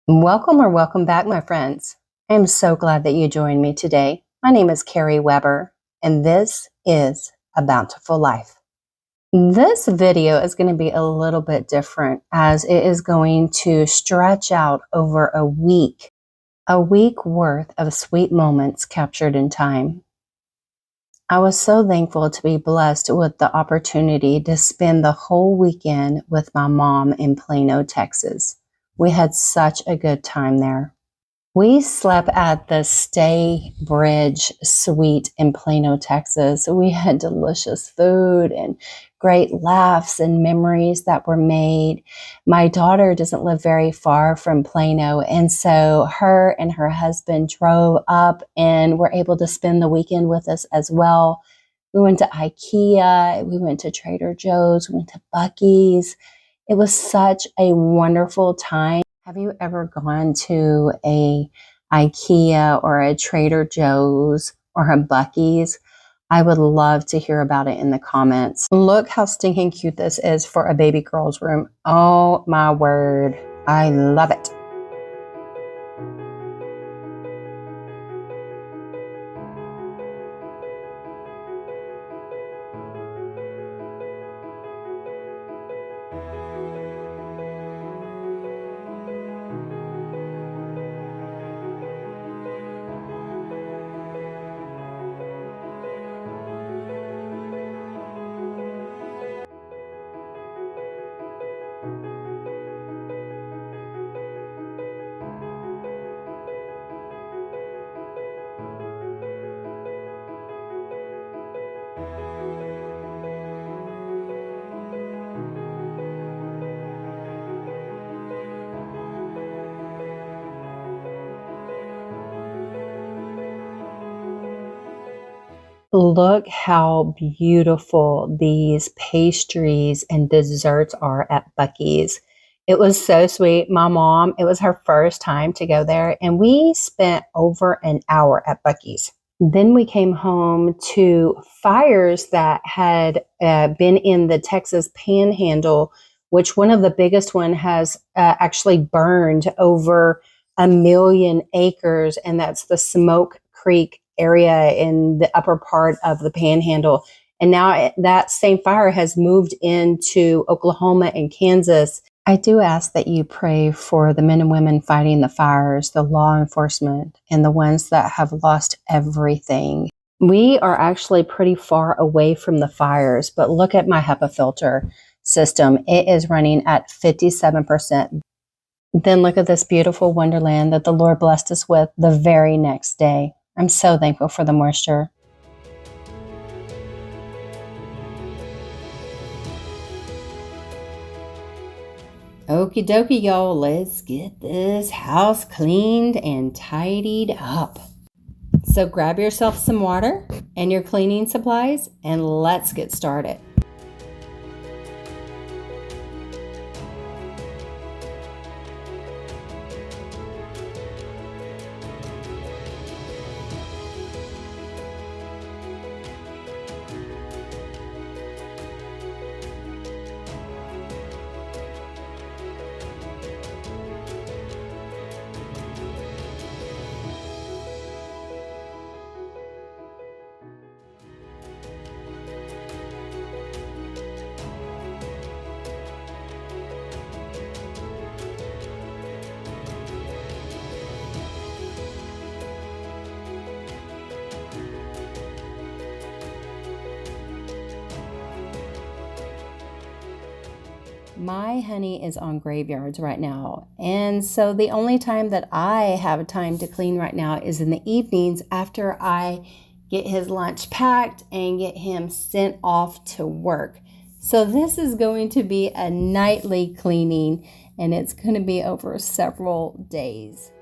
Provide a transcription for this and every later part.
Welcome or welcome back, my friends. I am so glad that you joined me today. My name is Carrie Weber, and this is A Bountiful Life. This video is going to be a little bit different as it is going to stretch out over a week worth of sweet moments captured in time. I was so thankful to be blessed with the opportunity to spend the whole weekend with my mom in Plano, Texas. We had such a good time there. We slept at the Stay Bridge Suite in Plano, Texas. We had delicious food and great laughs and memories that were made. My daughter doesn't live very far from Plano, and so her and her husband drove up and were able to spend the weekend with us as well. We went to IKEA, we went to Trader Joe's, we went to Buc-ee's. It was such a wonderful time. Have you ever gone to a IKEA or a Trader Joe's or a Buc-ee's? I would love to hear about it in the comments. Look how stinking cute this is for a baby girl's room. Oh my word. I love it. Look how beautiful these pastries and desserts are at Buc-ee's. It was so sweet. My mom, it was her first time to go there, and we spent over an hour at Buc-ee's. Then we came home to fires that had been in the Texas Panhandle, which one of the biggest one has actually burned over 1,000,000 acres, and that's the Smoke Creek area in the upper part of the Panhandle. And now that same fire has moved into Oklahoma and Kansas. I do ask that you pray for the men and women fighting the fires, the law enforcement, and the ones that have lost everything. We are actually pretty far away from the fires, but look at my HEPA filter system. It is running at 57%. Then look at this beautiful wonderland that the Lord blessed us with the very next day. I'm so thankful for the moisture. Okie dokie, y'all, let's get this house cleaned and tidied up. So grab yourself some water and your cleaning supplies and let's get started. My honey is on graveyards right now, and so the only time that I have time to clean right now is in the evenings after I get his lunch packed and get him sent off to work. So this is going to be a nightly cleaning, and it's going to be over several days.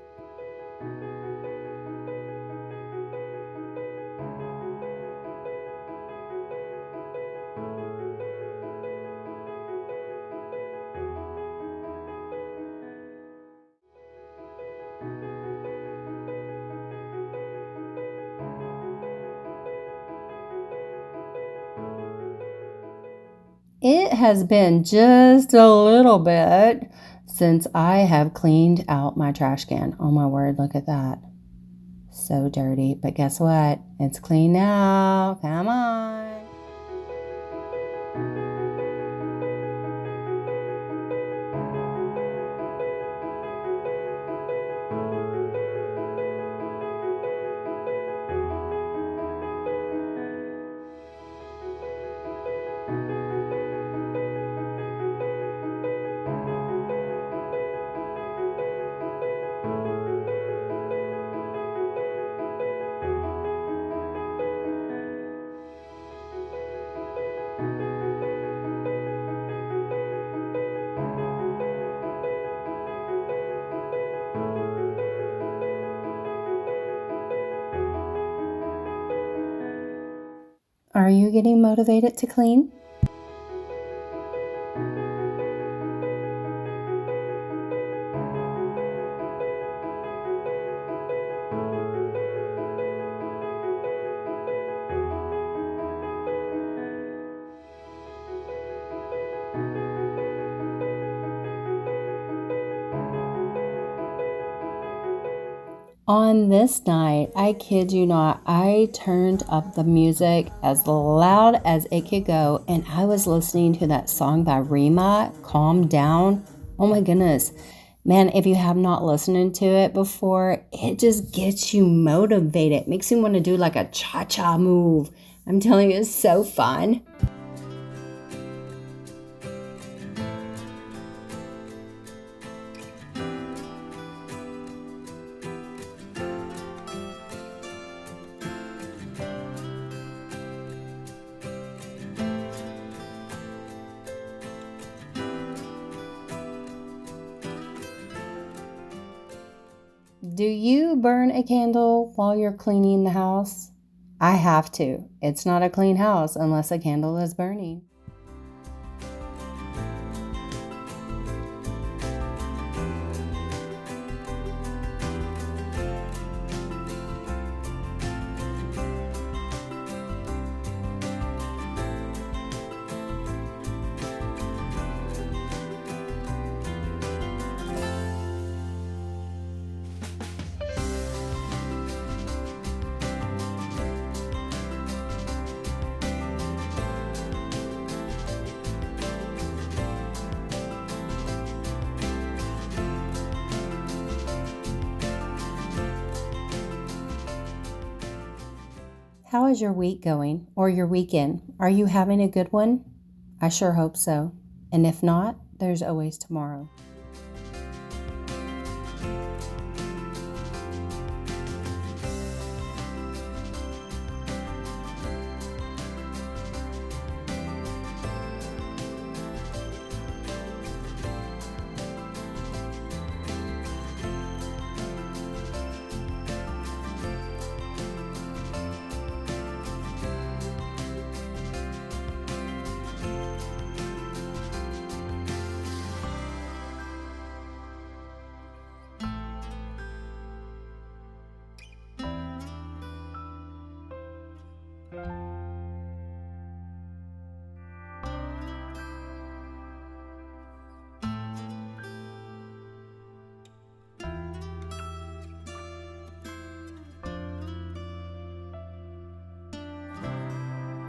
It has been just a little bit since I have cleaned out my trash can. Oh my word, look at that. So dirty, but guess what? It's clean now. Come on. Are you getting motivated to clean? On this night, I kid you not, I turned up the music as loud as it could go, and I was listening to that song by Rima, Calm Down. Oh my goodness. Man, if you have not listened to it before, it just gets you motivated. It makes you want to do like a cha-cha move. I'm telling you, it's so fun. Do you burn a candle while you're cleaning the house? I have to. It's not a clean house unless a candle is burning. How is your week going, or your weekend? Are you having a good one? I sure hope so. And if not, there's always tomorrow.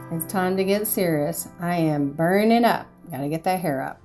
It's time to get serious. I am burning up. Gotta get that hair up.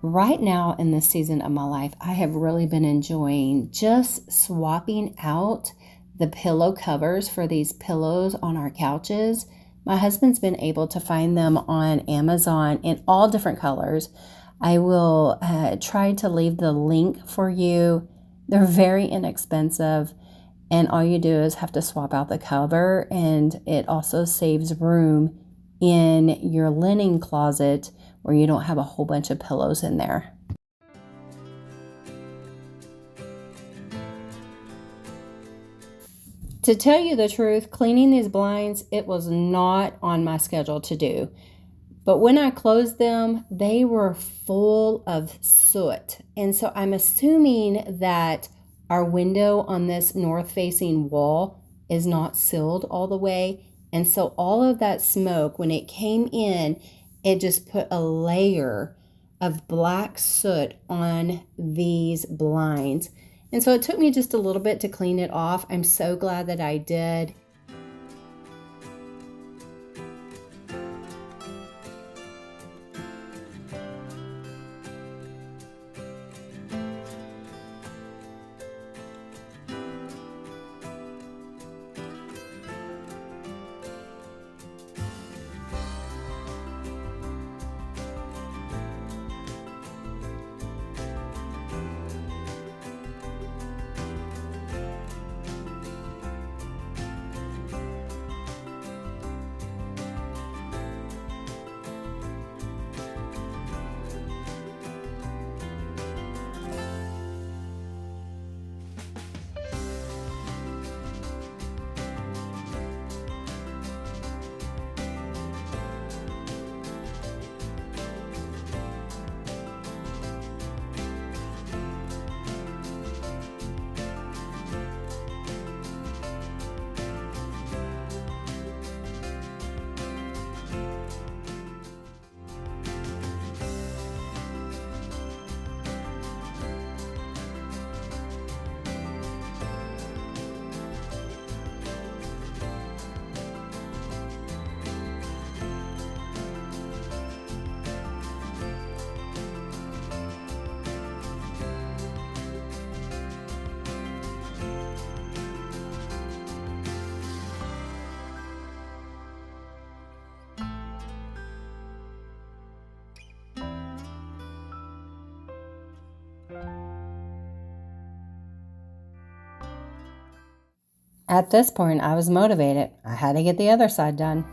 Right now in this season of my life, I have really been enjoying just swapping out the pillow covers for these pillows on our couches My husband's been able to find them on Amazon in all different colors. I will try to leave the link for you. They're very inexpensive, and all you do is have to swap out the cover, and it also saves room in your linen closet where you don't have a whole bunch of pillows in there. To tell you the truth, cleaning these blinds, it was not on my schedule to do. But when I closed them, they were full of soot. And so I'm assuming that our window on this north-facing wall is not sealed all the way. And so all of that smoke, when it came in, it just put a layer of black soot on these blinds. And so it took me just a little bit to clean it off. I'm so glad that I did. At this point, I was motivated. I had to get the other side done.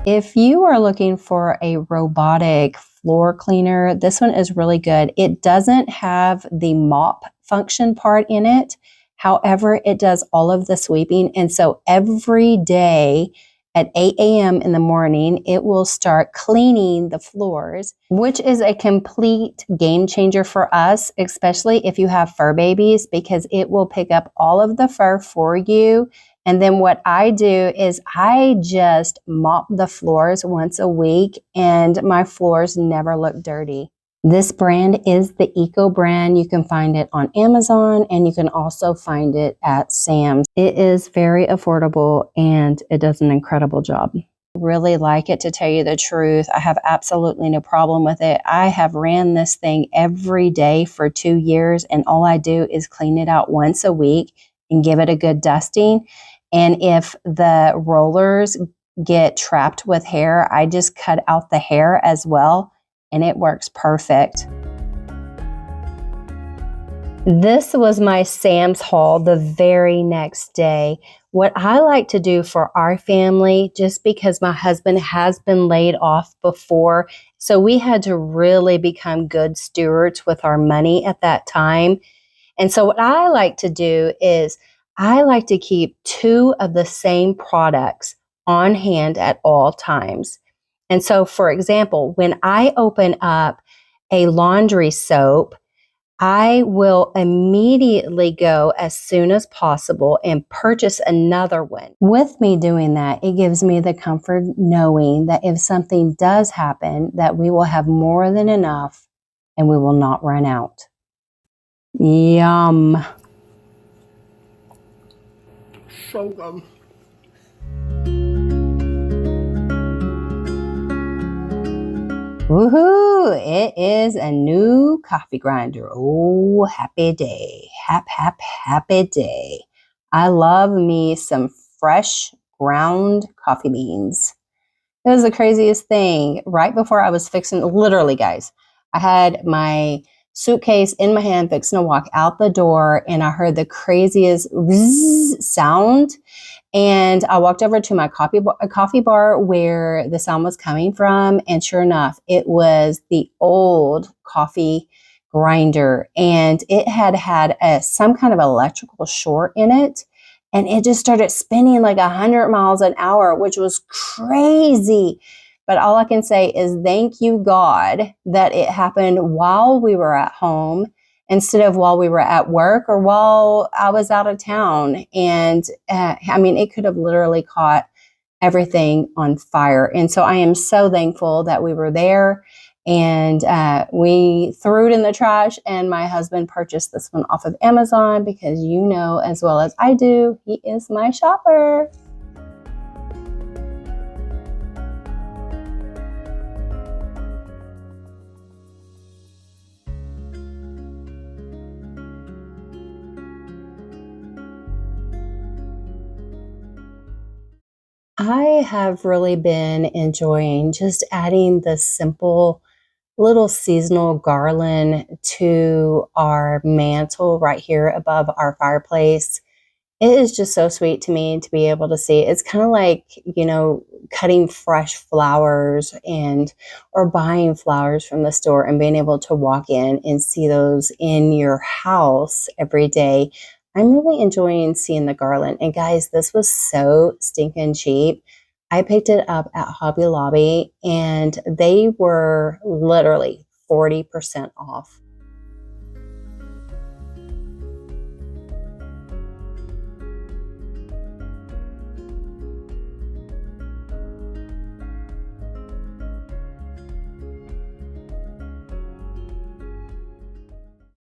If you are looking for a robotic floor cleaner, this one is really good. It doesn't have the mop function part in it. However, it does all of the sweeping. And so every day at 8 a.m. in the morning, it will start cleaning the floors, which is a complete game changer for us, especially if you have fur babies, because it will pick up all of the fur for you. And then what I do is I just mop the floors once a week, and my floors never look dirty. This brand is the Eco brand. You can find it on Amazon, and you can also find it at Sam's. It is very affordable, and it does an incredible job. Really like it, to tell you the truth. I have absolutely no problem with it. I have ran this thing every day for 2 years, and all I do is clean it out once a week and give it a good dusting. And if the rollers get trapped with hair, I just cut out the hair as well, and it works perfect. This was my Sam's haul the very next day. What I like to do for our family, just because my husband has been laid off before, so we had to really become good stewards with our money at that time. And so what I like to do is I like to keep 2 of the same products on hand at all times. And so, for example, when I open up a laundry soap, I will immediately go as soon as possible and purchase another one. With me doing that, it gives me the comfort knowing that if something does happen, that we will have more than enough and we will not run out. Yum. So good. Woohoo! It is a new coffee grinder. Oh, happy day. Happy day. I love me some fresh ground coffee beans. It was the craziest thing. Right before I was fixing, literally, guys, I had my suitcase in my hand fixing to walk out the door, and I heard the craziest sound. And I walked over to my coffee bar where the sound was coming from. And sure enough, it was the old coffee grinder. And it had some kind of electrical short in it. And it just started spinning like 100 miles an hour, which was crazy. But all I can say is thank you, God, that it happened while we were at home instead of while we were at work or while I was out of town. And I mean, it could have literally caught everything on fire. And so I am so thankful that we were there, and we threw it in the trash, and my husband purchased this one off of Amazon because, you know, as well as I do, he is my shopper. I have really been enjoying just adding the simple little seasonal garland to our mantle right here above our fireplace. It is just so sweet to me to be able to see. It's kind of like, you know, cutting fresh flowers or buying flowers from the store and being able to walk in and see those in your house every day. I'm really enjoying seeing the garland. And guys, this was so stinking cheap. I picked it up at Hobby Lobby, and they were literally 40% off.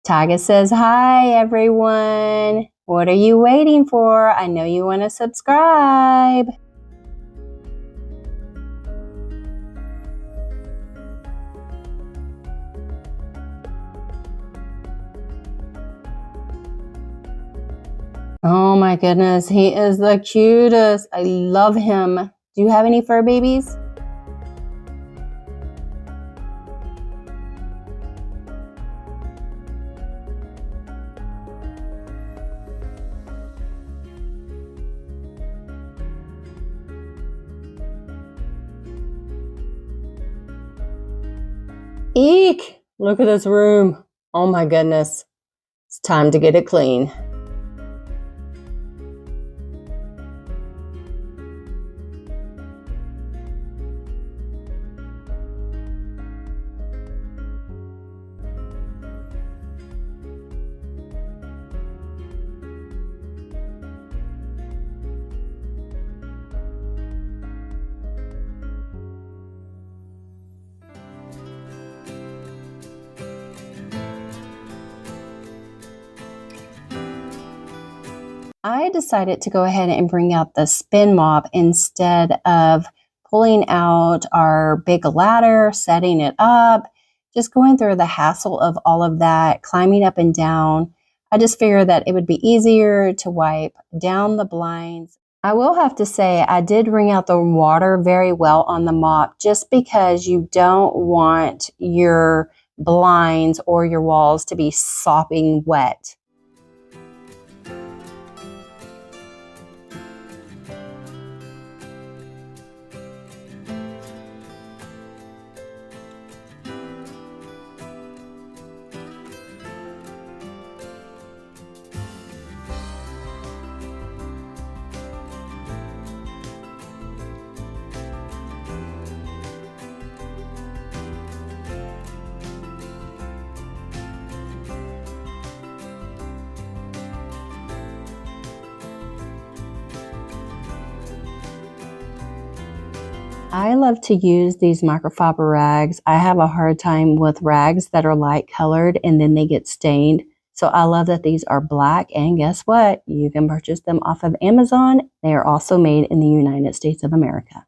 Taga says, hi, everyone. What are you waiting for? I know you want to subscribe. Oh my goodness, he is the cutest. I love him. Do you have any fur babies? Eek! Look at this room. Oh my goodness. It's time to get it clean. I decided to go ahead and bring out the spin mop instead of pulling out our big ladder, setting it up, just going through the hassle of all of that, climbing up and down. I just figured that it would be easier to wipe down the blinds. I will have to say I did wring out the water very well on the mop just because you don't want your blinds or your walls to be sopping wet. I love to use these microfiber rags. I have a hard time with rags that are light colored and then they get stained. So I love that these are black, and guess what? You can purchase them off of Amazon. They are also made in the United States of America.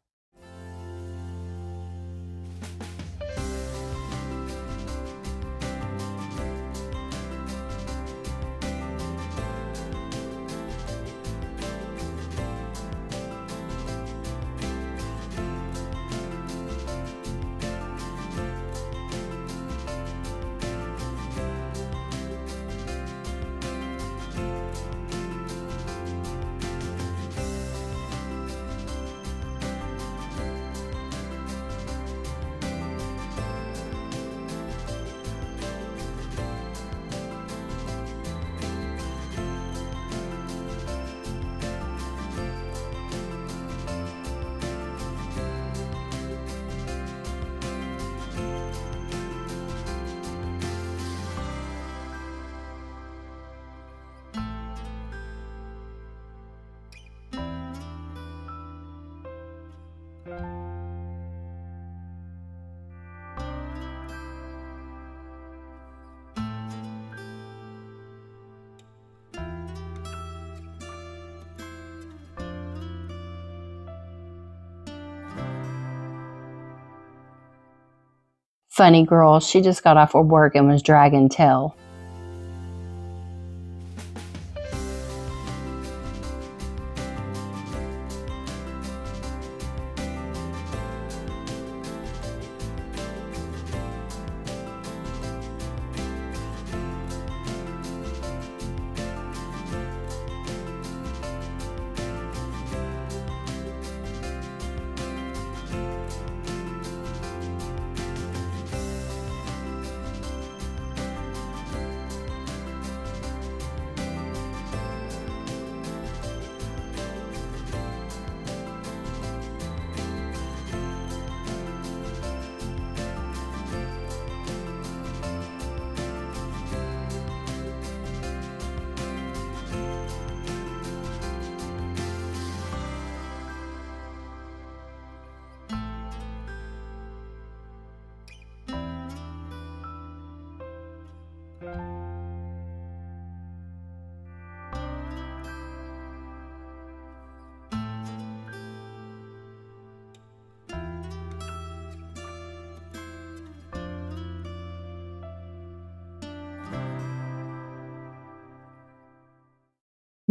Funny girl, she just got off of work and was dragging tail.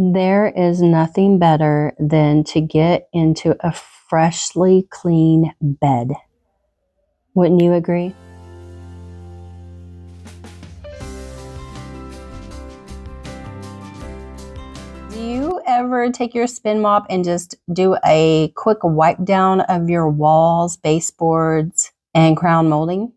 There is nothing better than to get into a freshly clean bed. Wouldn't you agree? Do you ever take your spin mop and just do a quick wipe down of your walls, baseboards, and crown molding?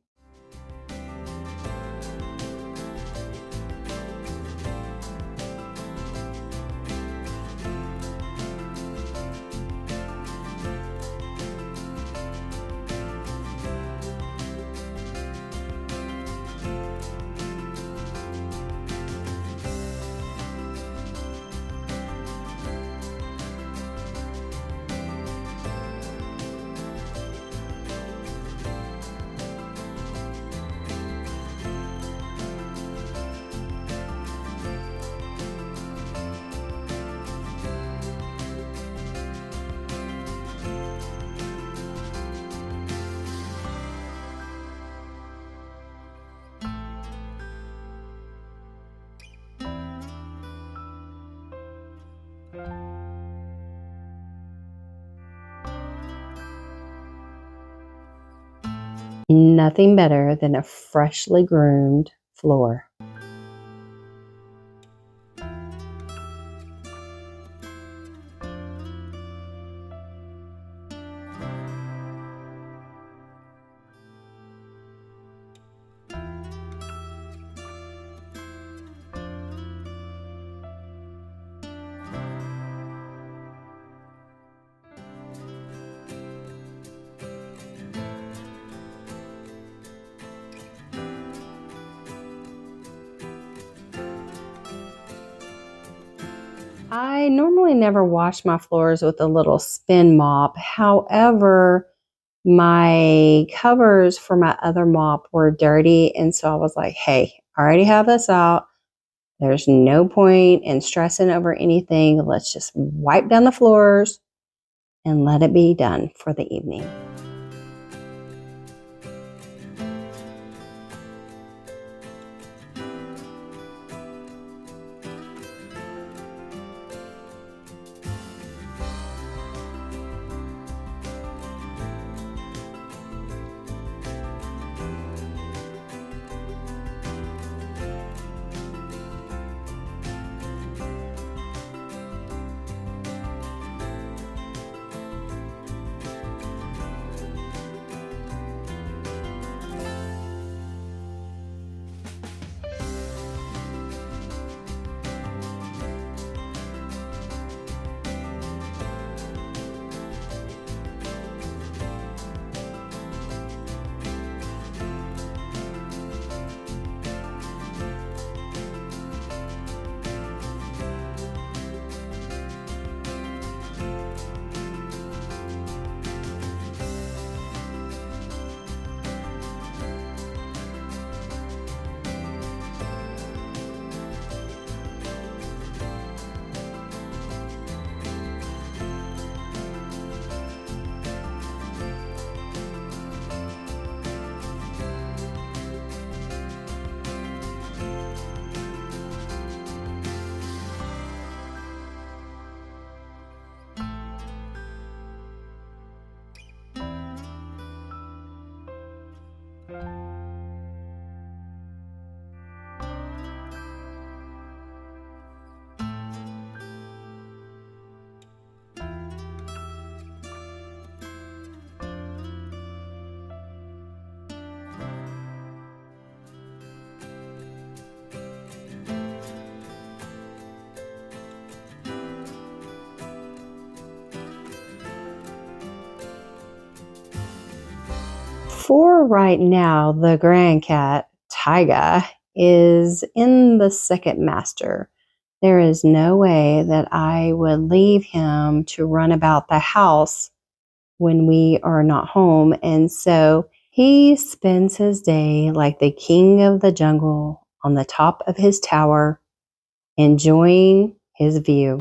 Nothing better than a freshly groomed floor. I normally never wash my floors with a little spin mop. However, my covers for my other mop were dirty. And so I was like, hey, I already have this out. There's no point in stressing over anything. Let's just wipe down the floors and let it be done for the evening. For right now, the grand cat, Tyga, is in the second master. There is no way that I would leave him to run about the house when we are not home. And so he spends his day like the king of the jungle on the top of his tower, enjoying his view.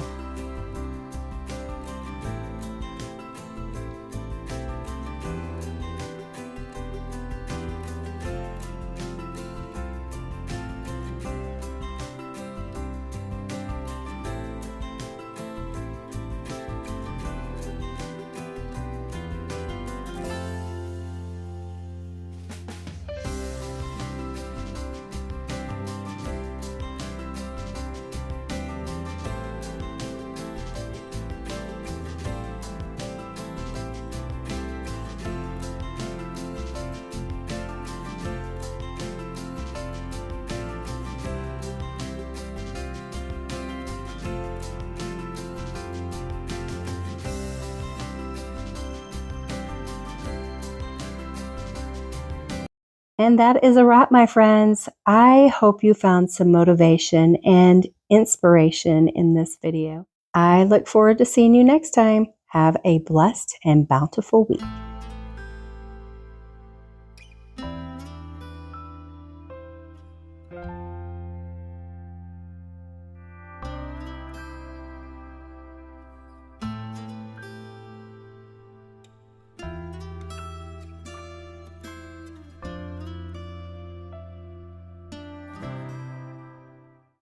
And that is a wrap, my friends. I hope you found some motivation and inspiration in this video. I look forward to seeing you next time. Have a blessed and bountiful week.